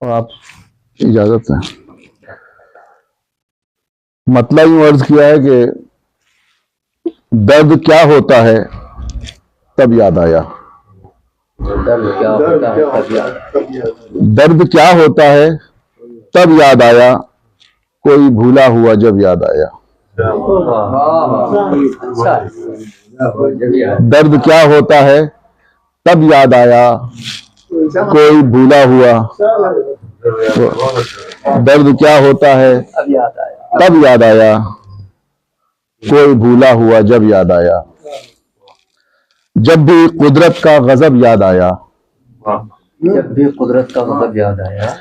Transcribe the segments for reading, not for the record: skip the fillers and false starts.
और आप इजाजत है। मतलब यूं अर्ज किया है कि दर्द क्या होता है तब याद आया। दर्द क्या होता है तब याद आया, कोई भूला हुआ जब याद आया। दर्द क्या होता है तब याद आया, कोई भूला हुआ। दर्द क्या होता है तब याद आया, कोई भूला हुआ जब याद आया। जब भी कुदरत का गजब याद आया, जब भी कुदरत का गजब याद आया,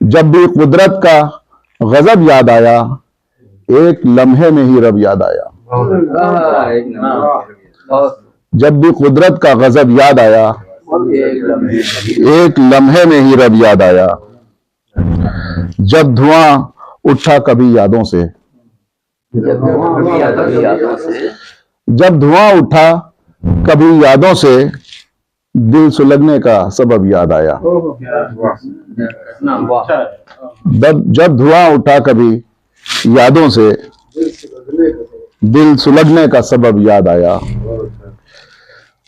जब भी कुदरत का गजब याद आया, एक लम्हे में ही रब याद आया। जब भी कुदरत का गजब याद आया, एक लम्हे में ही रब याद आया। जब धुआं उठा कभी यादों से, जब धुआं उठा कभी यादों से, दिल सुलगने का सबब याद आया। जब धुआं उठा कभी यादों से, दिल सुलगने का सबब याद आया।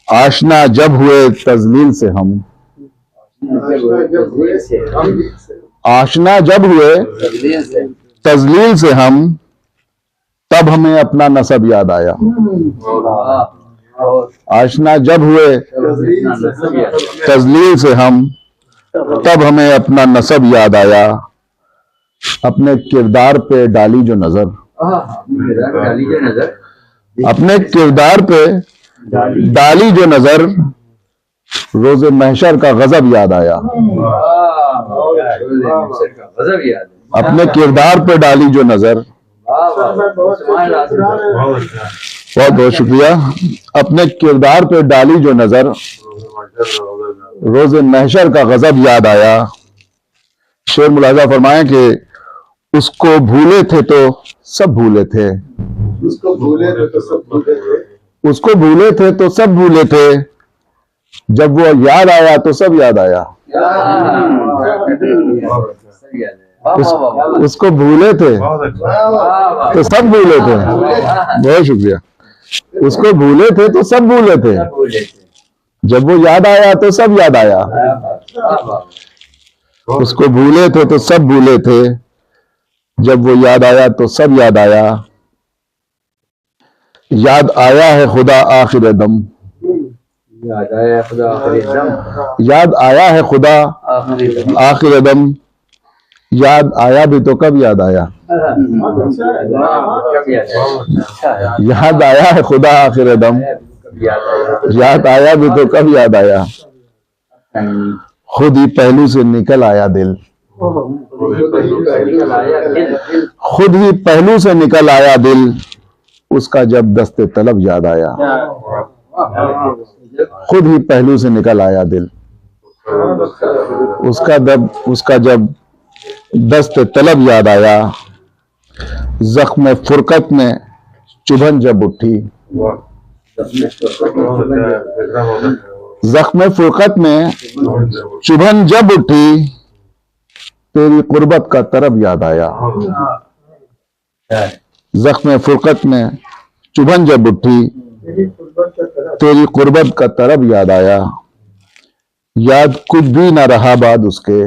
आशना जब हुए तजलील से हम, आशना जब हुए तजलील से हम, तब हमें अपना नसब याद आया। आशना जब हुए तजलील से हम, तब हमें अपना नसब याद आया। अपने किरदार पे डाली जो नजर, अपने किरदार पे डाली जो नजर, रोज़े महशर का गजब याद आया। अपने किरदार पे डाली जो नजर, बहुत बहुत शुक्रिया। अपने किरदार पे डाली जो नजर, रोज़े महशर का गजब याद आया। शेर मुलाजा फरमाएं कि उसको भूले थे तो सब भूले थे, उसको भूले थे तो सब भूले थे, उसको भूले थे तो सब भूले थे, जब वो याद आया तो सब याद आया। उसको भूले थे तो सब भूले थे, बहुत शुक्रिया। उसको भूले थे तो सब भूले थे, जब वो याद आया तो सब याद आया। उसको भूले थे तो सब भूले थे, जब वो याद आया तो सब याद आया। याद आया है खुदा आखिर दम, याद आया खुदा आखिर दम, याद आया है खुदा आखिर दम। याद आया भी तो कब याद आया, याद आया है खुदा आखिर दम। याद आया भी तो कब याद आया, खुद ही पहलू से निकल आया दिल। खुद ही पहलू से निकल आया दिल, उसका जब दस्ते तलब याद आया। खुद ही पहलू से निकल आया दिल, उसका जब दस्ते तलब याद आया। जख्म फुरकत में चुभन जब उठी, जख्म फुरकत में चुभन जब उठी, तेरी कुर्बत का तरब याद आया। जख्म फुरकत में चुभन जब उठी, तेरी कुर्बत का तरब याद आया। याद कुछ भी न रहा बाद उसके,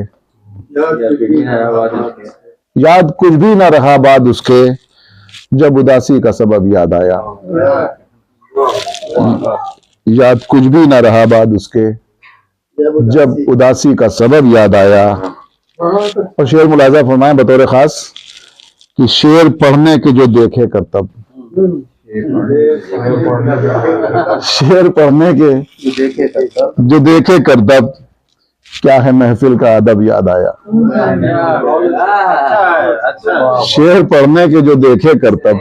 याद कुछ भी न रहा बाद उसके, जब उदासी का सबब याद आया। याद कुछ भी न रहा बाद उसके, जब उदासी का सबब याद आया। और शेर मुलाजा फरमाएं बतौर खास कि शेर पढ़ने के जो देखे करतब, शेर पढ़ने के जो देखे करतब, क्या है महफिल का अदब याद आया। शेर पढ़ने के जो देखे करतब,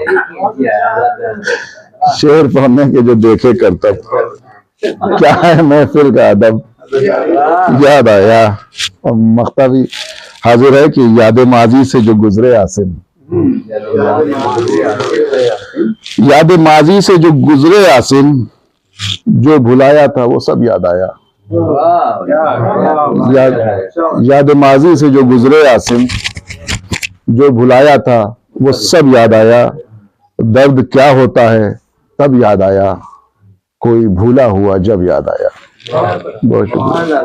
शेर पढ़ने के जो देखे करतब, क्या है महफिल का अदब याद आया। और मख्ता भी हाजिर है कि याद माजी से जो गुजरे आसिम, याद माजी से जो गुजरे आसिम, जो भुलाया था वो सब याद आया। वाह याद माजी से जो गुजरे आसिम, जो भुलाया था वो सब याद आया। दर्द क्या होता है तब याद आया, कोई भूला हुआ जब याद आया। बहुत शुक्रिया।